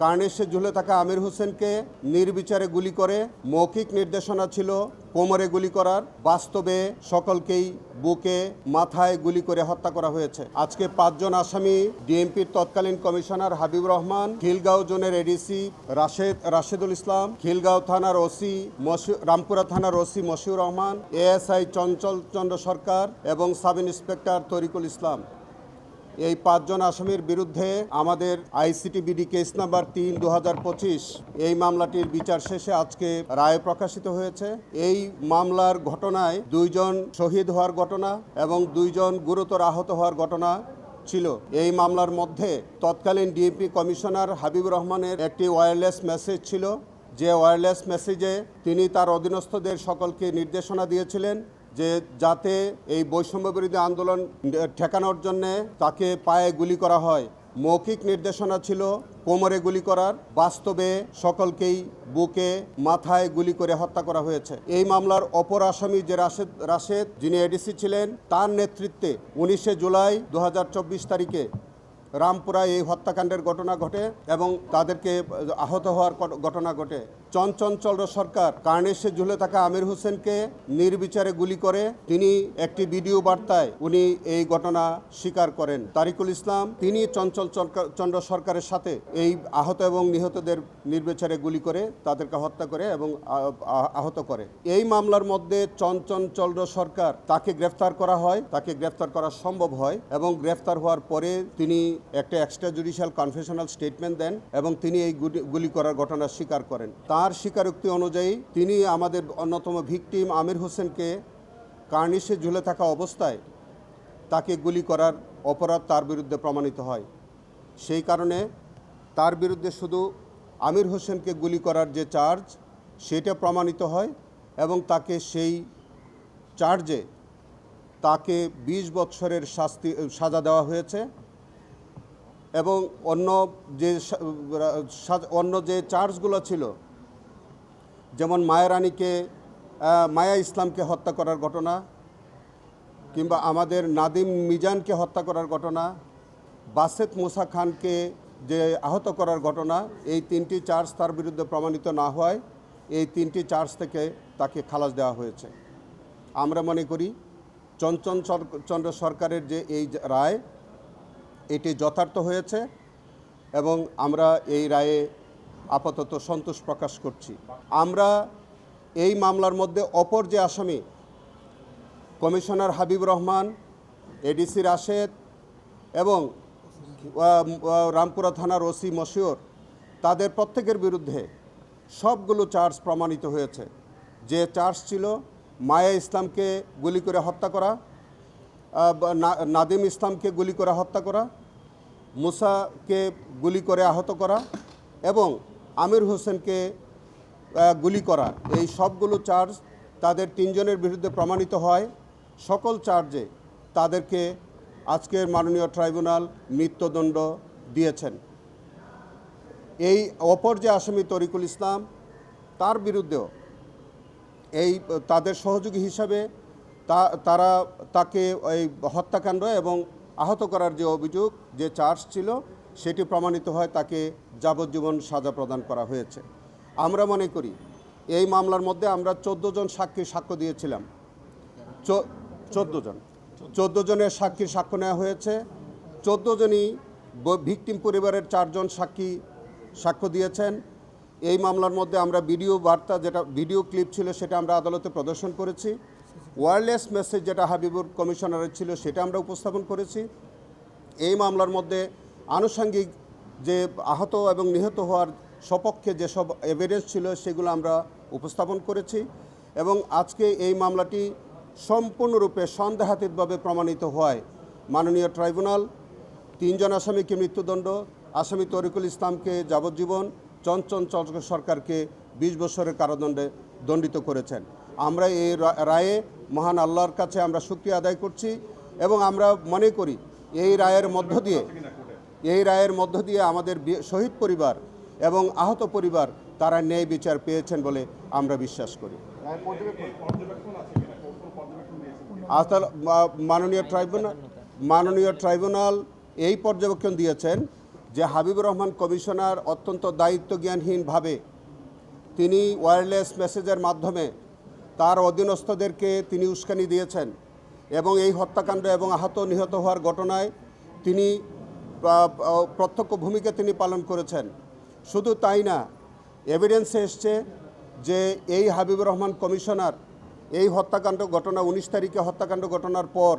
কার্নিশে ঝুলে থাকা আমির হোসেনকে নির্বিচারে গুলি করে মৌখিক নির্দেশনা ছিল কোমরে গুলি করার, বাস্তবে সকলকেই বুকে মাথায় গুলি করে হত্যা করা হয়েছে। আজকে 5 জন আসামি ডিএমপির তৎকালীন কমিশনার হাবিবুর রহমান, খিলগাঁও জোনের এডিসি রাশেদুল ইসলাম, খিলগাঁও থানার ওসি রামপুরা থানার ওসি মশিউর রহমান, এএসআই চঞ্চল চন্দ্র সরকার এবং সাব ইন্সপেক্টর তরিকুল ইসলাম। এই 5 জন আসামির বিরুদ্ধে আমাদের আইসিটি বিডি কেস নাম্বার 3/2025 এই মামলাটির বিচার শেষে আজকে রায় প্রকাশিত হয়েছে। এই মামলার ঘটনায় 2 জন শহীদ হওয়ার ঘটনা এবং 2 জন গুরুতর আহত হওয়ার ঘটনা ছিল। এই মামলার মধ্যে তৎকালীন ডিএমপি কমিশনার হাবিবুর রহমানের একটি ওয়্যারলেস মেসেজ ছিল, যে ওয়্যারলেস মেসেজে তিনি তার অধীনস্থদের সকলকে নির্দেশনা দিয়েছিলেন যে যাতে এই বৈষম্য বিরোধী আন্দোলন ঠেকানোর জন্যে তাকে পায়ে গুলি করা হয়। মৌখিক নির্দেশনা ছিল কোমরে গুলি করার, বাস্তবে সকলকেই বুকে মাথায় গুলি করে হত্যা করা হয়েছে। এই মামলার অপর আসামি যে রাশেদ যিনি এডিসি ছিলেন, তার নেতৃত্বে 19 জুলাই 2024 তারিখে রামপুরায় এই হত্যাকাণ্ডের ঘটনা ঘটে এবং তাদেরকে আহত হওয়ার ঘটনা ঘটে। চঞ্চল সরকার কার্নিশে ঝুলে থাকা আমির হোসেনকে নির্বিচারে গুলি করে তিনি একটি ভিডিও বার্তায় উনি এই ঘটনা স্বীকার করেন। তারিকুল ইসলাম তিনি চঞ্চল চন্দ্র সরকারের সাথে এই আহত এবং নিহতদের নির্বিচারে গুলি করে তাদেরকে হত্যা করে এবং আহত করে। এই মামলার মধ্যে চঞ্চল সরকার তাকে গ্রেফতার করা হয়, তাকে গ্রেফতার করা সম্ভব হয় এবং গ্রেফতার হওয়ার পরে তিনি একটা এক্সট্রা জুডিশিয়াল কনফেশনাল স্টেটমেন্ট দেন এবং তিনি এই গুলি করার ঘটনা স্বীকার করেন। তার স্বীকারোক্তি অনুযায়ী তিনি আমাদের অন্যতম ভিকটিম আমির হোসেনকে কার্নিশে ঝুলে থাকা অবস্থায় তাকে গুলি করার অপরাধ তার বিরুদ্ধে প্রমাণিত হয়। সেই কারণে তার বিরুদ্ধে শুধু আমির হোসেনকে গুলি করার যে চার্জ সেটা প্রমাণিত হয় এবং তাকে সেই চার্জে তাকে 20 বছরের সাজা দেওয়া হয়েছে এবং অন্য যে চার্জগুলো ছিল, যেমন মায়া ইসলামকে হত্যা করার ঘটনা কিংবা আমাদের নাদিম মিজানকে হত্যা করার ঘটনা, বাসেত মুসা খানকে যে আহত করার ঘটনা, এই 3টি চার্জ তার বিরুদ্ধে প্রমাণিত না হওয়ায় এই 3টি চার্জ থেকে তাকে খালাস দেওয়া হয়েছে। আমরা মনে করি চঞ্চল চন্দ্র সরকারের যে এই রায় এটি যথার্থ হয়েছে এবং আমরা এই রায়ে আপাতত সন্তোষ প্রকাশ করছি। আমরা এই মামলার মধ্যে অপর যে আসামি কমিশনার হাবিবুর রহমান, এডিসি রাশেদ এবং রামপুরা থানার ওসি মশিউর, তাদের প্রত্যেকের বিরুদ্ধে সবগুলো চার্জ প্রমাণিত হয়েছে। যে চার্জ ছিল মায়া ইসলামকে গুলি করে হত্যা করা, নাদিম ইসলামকে গুলি করে হত্যা করা, মুসাকে গুলি করে আহত করা এবং আমির হোসেনকে গুলি করা, এই সবগুলো চার্জ তাদের 3 জনের বিরুদ্ধে প্রমাণিত হয়। সকল চার্জে তাদেরকে আজকের মাননীয় ট্রাইব্যুনাল মৃত্যুদণ্ড দিয়েছেন। এই অপর যে আসামি তরিকুল ইসলাম, তার বিরুদ্ধেও এই তাদের সহযোগী হিসাবে তাকে এই হত্যাকাণ্ড এবং আহত করার যে অভিযোগ, যে চার্জ ছিল, সেটি প্রমাণিত হয়, তাকে যাবজ্জীবন সাজা প্রদান করা হয়েছে। আমরা মনে করি এই মামলার মধ্যে আমরা 14 জন সাক্ষ্য দিয়েছিলাম। 14 জনের সাক্ষ্য নেওয়া হয়েছে। 14 জনই ভিকটিম পরিবারের 4 জন সাক্ষ্য দিয়েছেন। এই মামলার মধ্যে আমরা ভিডিও বার্তা, যেটা ভিডিও ক্লিপ ছিল, সেটা আমরা আদালতে প্রদর্শন করেছি। ওয়্যারলেস মেসেজ যেটা হাবিবুর কমিশনারের ছিল, সেটা আমরা উপস্থাপন করেছি। এই মামলার মধ্যে আনুষঙ্গিক যে আহত এবং নিহত হওয়ার সপক্ষে যেসব এভিডেন্স ছিল, সেগুলো আমরা উপস্থাপন করেছি এবং আজকে এই মামলাটি সম্পূর্ণরূপে সন্দেহাতীতভাবে প্রমাণিত হওয়ায় মাননীয় ট্রাইব্যুনাল 3 জন আসামিকে মৃত্যুদণ্ড, আসামি তরিকুল ইসলামকে যাবজ্জীবন, চঞ্চল সরকারকে 20 বছরের কারাদণ্ডে দণ্ডিত করেছেন। আমরা এই রায়ে মহান আল্লাহর কাছে আমরা শুকরিয়া আদায় করছি এবং আমরা মনে করি এই রায়ের মধ্য দিয়ে আমাদের শহীদ পরিবার এবং আহত পরিবার তারা ন্যায় বিচার পেয়েছেন বলে আমরা বিশ্বাস করি। মাননীয় ট্রাইব্যুনাল এই পর্যবেক্ষণ দিয়েছেন যে হাবিবুর রহমান কমিশনার অত্যন্ত দায়িত্বজ্ঞানহীনভাবে তিনি ওয়্যারলেস মেসেজের মাধ্যমে তার অধীনস্থদেরকে তিনি উস্কানি দিয়েছেন এবং এই হত্যাকাণ্ড এবং আহত নিহত হওয়ার ঘটনায় তিনি প্রত্যক্ষ ভূমিকা তিনি পালন করেছেন। শুধু তাই না, এভিডেন্সে এসছে যে এই হাবিবুর রহমান কমিশনার এই হত্যাকাণ্ড ঘটনা 19 তারিখে হত্যাকাণ্ড ঘটনার পর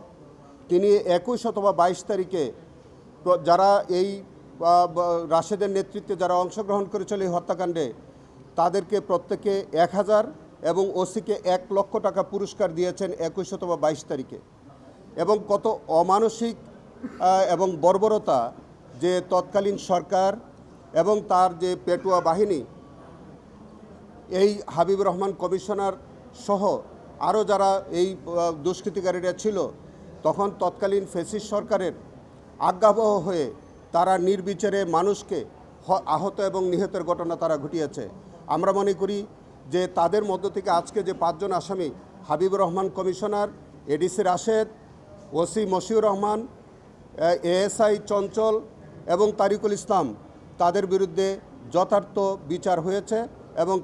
তিনি 21 অথবা 22 তারিখে যারা এই রাশেদের নেতৃত্বে যারা অংশগ্রহণ করেছিল এই হত্যাকাণ্ডে তাদেরকে প্রত্যেকে 1000 এবং ওসিকে 1 লক্ষ টাকা পুরস্কার দিয়েছেন 21 অথবা 22 তারিখে। এবং কত অমানসিক এবং বর্বরতা যে তৎকালীন সরকার এবং তার যে পেটুয়া বাহিনী এই হাবিবুর রহমান কমিশনার সহ আরও যারা এই দুষ্কৃতিকারীরা ছিল তখন তৎকালীন ফ্যাসিস্ট সরকারের আজ্ঞাবহ হয়ে তারা নির্বিচারে মানুষকে আহত এবং নিহতের ঘটনা তারা ঘটিয়েছে। আমরা মনে করি যে তাদের মধ্য থেকে আজকে যে 5 জন আসামি Habibur Rahman commissioner, ADC Rashed, OC Mashiur Rahman, ASI Chanchal এবং তারিকুল ইসলাম, তাদের বিরুদ্ধে যথার্থ বিচার হয়েছে এবং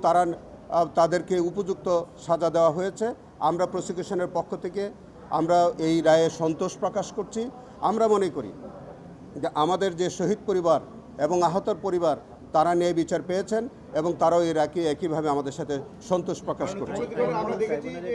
তাদেরকে উপযুক্ত সাজা দেওয়া হয়েছে। আমরা প্রসিকিউশনের পক্ষ থেকে আমরা এই রায়ে সন্তোষ প্রকাশ করছি। আমরা মনে করি যে আমাদের যে শহীদ পরিবার এবং আহতর পরিবার তারা ন্যায় বিচার পেয়েছেন এবং তারাও এর একইভাবে আমাদের সাথে সন্তোষ প্রকাশ করছে।